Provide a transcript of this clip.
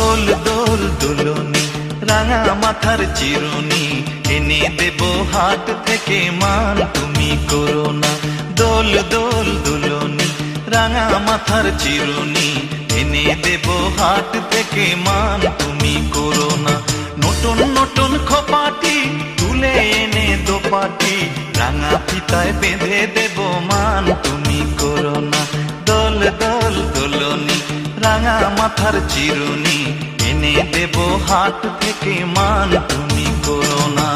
দোল দোল দুলনি রাঙা মাথার চিরুনি এনে দেব হাট থেকে মান তুমি করো না। দোল দোল দুলনি রাঙা মাথার চিরুনি এনে দেব হাট থেকে মান তুমি করো না। নতুন নতুন খোপাটি তুলে এনে দোপাটি রাঙা ফিতায় বেঁধে দেব মান তুমি করো না। দোল দোল দুলনি রাঙা মাথার চিরুনি এনে দেব হাট থেকে মান তুমি করো না।